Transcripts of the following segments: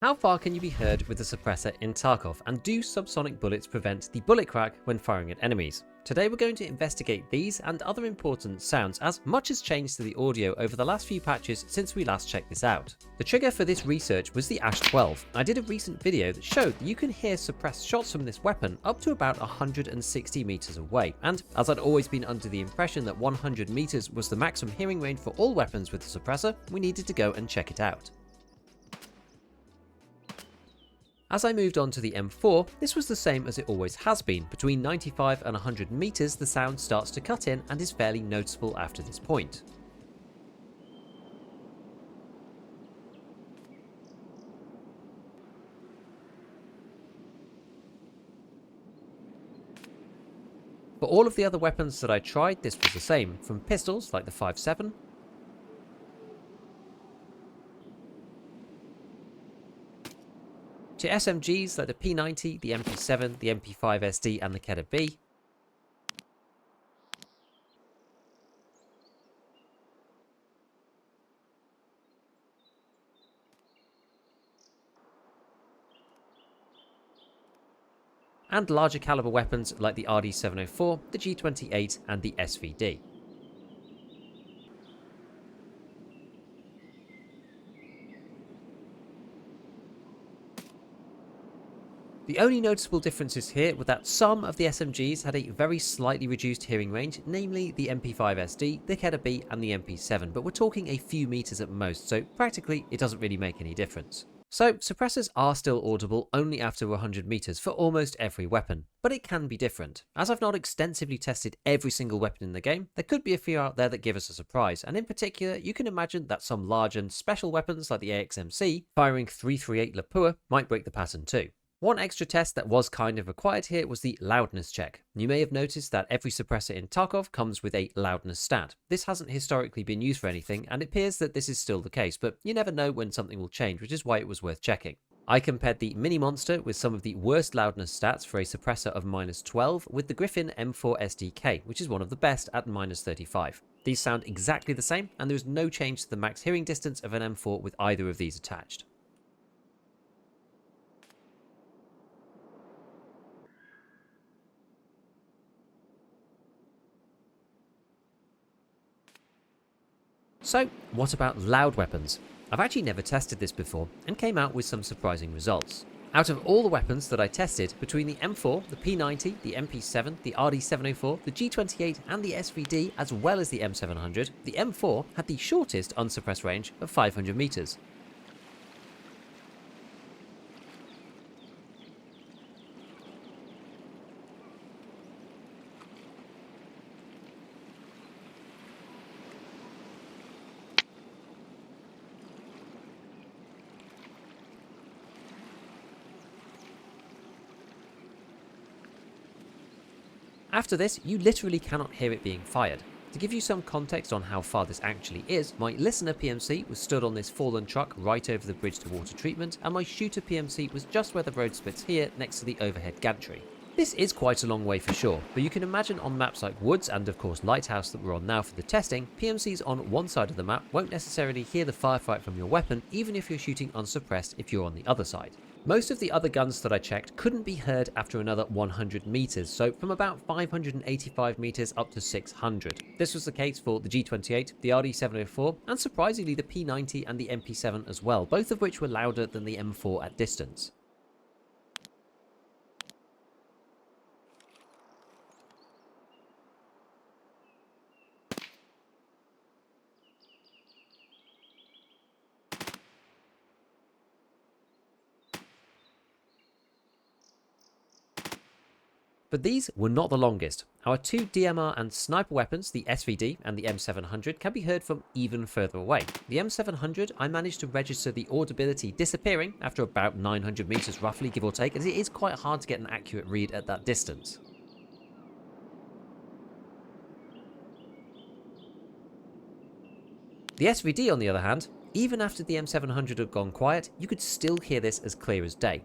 How far can you be heard with a suppressor in Tarkov, and do subsonic bullets prevent the bullet crack when firing at enemies? Today we're going to investigate these and other important sounds, as much has changed to the audio over the last few patches since we last checked this out. The trigger for this research was the Ash 12. I did a recent video that showed that you can hear suppressed shots from this weapon up to about 160 meters away, and as I'd always been under the impression that 100 meters was the maximum hearing range for all weapons with the suppressor, we needed to go and check it out. As I moved on to the M4, this was the same as it always has been. Between 95 and 100 meters, the sound starts to cut in and is fairly noticeable after this point. For all of the other weapons that I tried, this was the same, from pistols like the 5.7, to SMGs like the P90, the MP7, the MP5SD and the Kedda B, and larger caliber weapons like the RD704, the G28 and the SVD. The only noticeable differences here were that some of the SMGs had a very slightly reduced hearing range, namely the MP5SD, the Kedda B and the MP7, but we're talking a few meters at most, so practically it doesn't really make any difference. So suppressors are still audible only after 100 meters for almost every weapon, but it can be different. As I've not extensively tested every single weapon in the game, there could be a few out there that give us a surprise, and in particular you can imagine that some large and special weapons like the AXMC firing 338 Lapua might break the pattern too. One extra test that was kind of required here was the loudness check. You may have noticed that every suppressor in Tarkov comes with a loudness stat. This hasn't historically been used for anything, and it appears that this is still the case, but you never know when something will change, which is why it was worth checking. I compared the Mini Monster with some of the worst loudness stats for a suppressor of -12 with the Griffin M4 SDK, which is one of the best at -35. These sound exactly the same, and there is no change to the max hearing distance of an M4 with either of these attached. So, what about loud weapons? I've actually never tested this before and came out with some surprising results. Out of all the weapons that I tested, between the M4, the P90, the MP7, the RD704, the G28 and the SVD, as well as the M700, the M4 had the shortest unsuppressed range of 500 meters. After this, you literally cannot hear it being fired. To give you some context on how far this actually is, my listener PMC was stood on this fallen truck right over the bridge to water treatment, and my shooter PMC was just where the road splits here next to the overhead gantry. This is quite a long way for sure, but you can imagine on maps like Woods and of course Lighthouse that we're on now for the testing, PMCs on one side of the map won't necessarily hear the firefight from your weapon even if you're shooting unsuppressed if you're on the other side. Most of the other guns that I checked couldn't be heard after another 100 meters, so from about 585 meters up to 600. This was the case for the G28, the RD704, and surprisingly the P90 and the MP7 as well, both of which were louder than the M4 at distance. But these were not the longest. Our two DMR and sniper weapons, the SVD and the M700, can be heard from even further away. The M700, I managed to register the audibility disappearing after about 900 meters roughly, give or take, as it is quite hard to get an accurate read at that distance. The SVD, on the other hand, even after the M700 had gone quiet, you could still hear this as clear as day.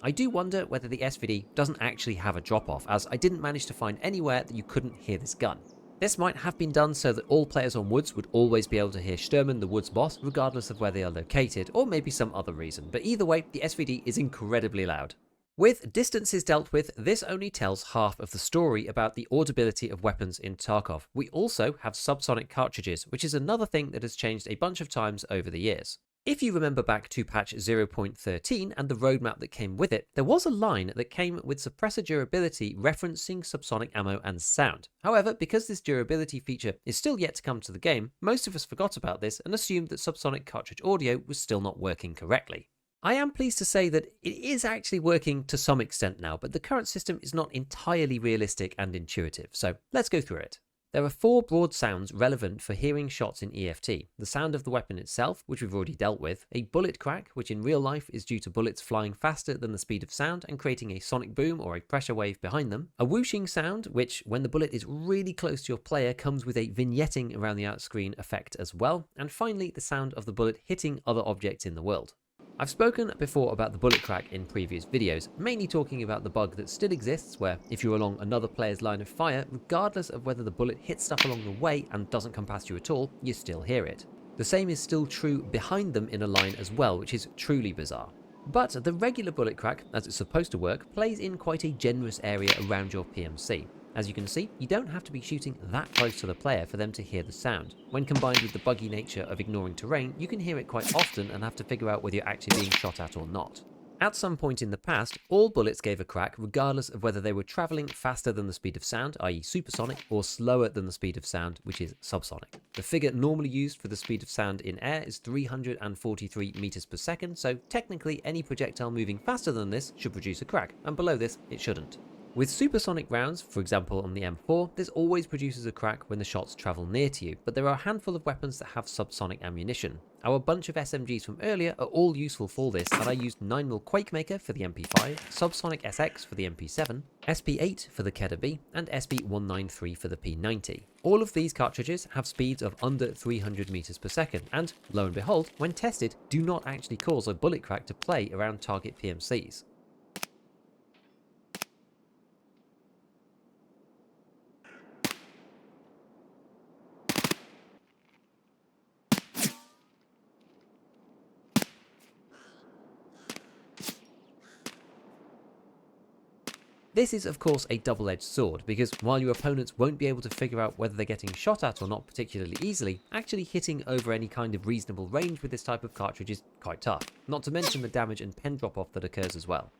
I I do wonder whether the SVD doesn't actually have a drop-off, as I didn't manage to find anywhere that you couldn't hear this gun. This might have been done so that all players on woods would always be able to hear Sturman, the woods boss, regardless of where they are located, or maybe some other reason, but either way, the SVD is incredibly loud. With distances dealt with, this only tells half of the story about the audibility of weapons in Tarkov. We also have subsonic cartridges, which is another thing that has changed a bunch of times over the years. If you remember back to patch 0.13 and the roadmap that came with it, there was a line that came with suppressor durability referencing subsonic ammo and sound. However, because this durability feature is still yet to come to the game, most of us forgot about this and assumed that subsonic cartridge audio was still not working correctly. I am pleased to say that it is actually working to some extent now, but the current system is not entirely realistic and intuitive, so let's go through it. There are 4 broad sounds relevant for hearing shots in EFT. The sound of the weapon itself, which we've already dealt with, a bullet crack, which in real life is due to bullets flying faster than the speed of sound and creating a sonic boom or a pressure wave behind them, a whooshing sound, which when the bullet is really close to your player comes with a vignetting around the outscreen effect as well, and finally the sound of the bullet hitting other objects in the world. I've spoken before about the bullet crack in previous videos, mainly talking about the bug that still exists where if you're along another player's line of fire, regardless of whether the bullet hits stuff along the way and doesn't come past you at all, you still hear it. The same is still true behind them in a line as well, which is truly bizarre. But the regular bullet crack, as it's supposed to work, plays in quite a generous area around your PMC. As you can see, you don't have to be shooting that close to the player for them to hear the sound. When combined with the buggy nature of ignoring terrain, you can hear it quite often and have to figure out whether you're actually being shot at or not. At some point in the past, all bullets gave a crack regardless of whether they were travelling faster than the speed of sound, i.e. supersonic, or slower than the speed of sound, which is subsonic. The figure normally used for the speed of sound in air is 343 meters per second, so technically any projectile moving faster than this should produce a crack, and below this it shouldn't. With supersonic rounds, for example on the M4, this always produces a crack when the shots travel near to you, but there are a handful of weapons that have subsonic ammunition. Our bunch of SMGs from earlier are all useful for this, and I used 9mm Quakemaker for the MP5, Subsonic SX for the MP7, SP8 for the Kedda B, and SP193 for the P90. All of these cartridges have speeds of under 300 meters per second, and lo and behold, when tested, do not actually cause a bullet crack to play around target PMCs. This is of course a double-edged sword, because while your opponents won't be able to figure out whether they're getting shot at or not particularly easily, actually hitting over any kind of reasonable range with this type of cartridge is quite tough, not to mention the damage and pen drop-off that occurs as well.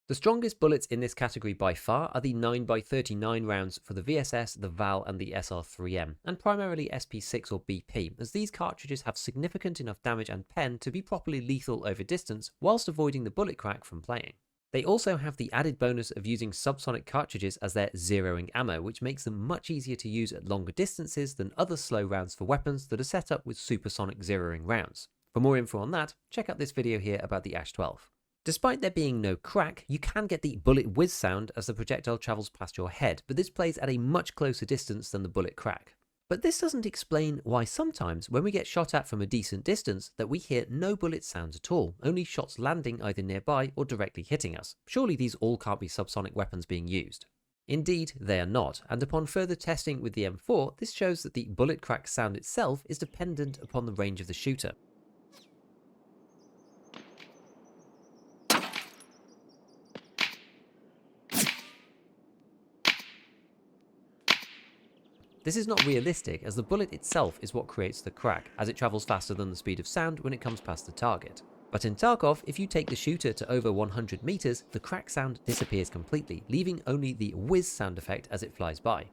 The strongest bullets in this category by far are the 9x39 rounds for the VSS, the VAL and the SR3M, and primarily SP6 or BP, as these cartridges have significant enough damage and pen to be properly lethal over distance whilst avoiding the bullet crack from playing. They also have the added bonus of using subsonic cartridges as their zeroing ammo, which makes them much easier to use at longer distances than other slow rounds for weapons that are set up with supersonic zeroing rounds. For more info on that, check out this video here about the Ash 12. Despite there being no crack, you can get the bullet whiz sound as the projectile travels past your head, but this plays at a much closer distance than the bullet crack. But this doesn't explain why sometimes when we get shot at from a decent distance that we hear no bullet sounds at all, only shots landing either nearby or directly hitting us. Surely these all can't be subsonic weapons being used. Indeed, they are not, and upon further testing with the M4, this shows that the bullet crack sound itself is dependent upon the range of the shooter. This is not realistic, as the bullet itself is what creates the crack, as it travels faster than the speed of sound when it comes past the target. But in Tarkov, if you take the shooter to over 100 meters, the crack sound disappears completely, leaving only the whiz sound effect as it flies by.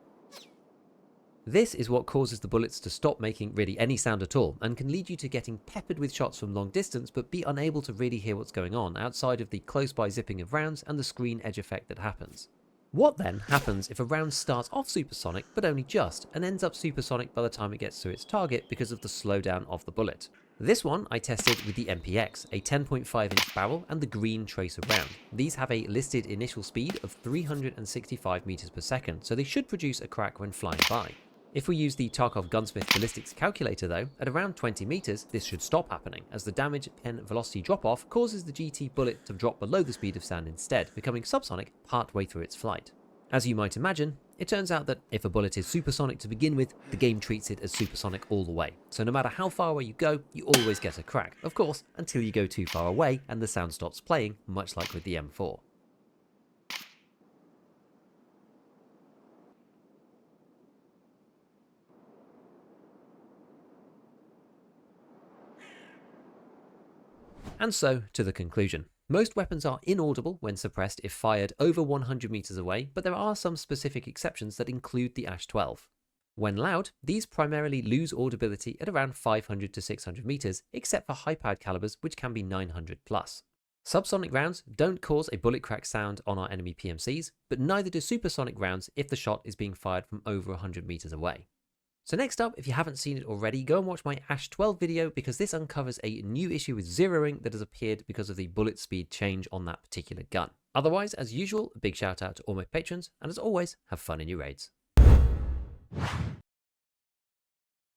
This is what causes the bullets to stop making really any sound at all, and can lead you to getting peppered with shots from long distance but be unable to really hear what's going on outside of the close-by zipping of rounds and the screen edge effect that happens. What then happens if a round starts off supersonic but only just, and ends up supersonic by the time it gets to its target because of the slowdown of the bullet? This one I tested with the MPX, a 10.5-inch barrel and the green tracer round. These have a listed initial speed of 365 meters per second, so they should produce a crack when flying by. If we use the Tarkov Gunsmith Ballistics Calculator though, at around 20 meters, this should stop happening, as the damage and velocity drop-off causes the GT bullet to drop below the speed of sound instead, becoming subsonic partway through its flight. As you might imagine, it turns out that if a bullet is supersonic to begin with, the game treats it as supersonic all the way. So no matter how far away you go, you always get a crack, of course, until you go too far away and the sound stops playing, much like with the M4. And so, to the conclusion. Most weapons are inaudible when suppressed if fired over 100 meters away, but there are some specific exceptions that include the ASH-12. When loud, these primarily lose audibility at around 500 to 600 meters, except for high-powered calibers, which can be 900 plus. Subsonic rounds don't cause a bullet crack sound on our enemy PMCs, but neither do supersonic rounds if the shot is being fired from over 100 meters away. So next up, if you haven't seen it already, go and watch my ASH-12 video, because this uncovers a new issue with zeroing that has appeared because of the bullet speed change on that particular gun. Otherwise, as usual, a big shout out to all my patrons, and as always, have fun in your raids.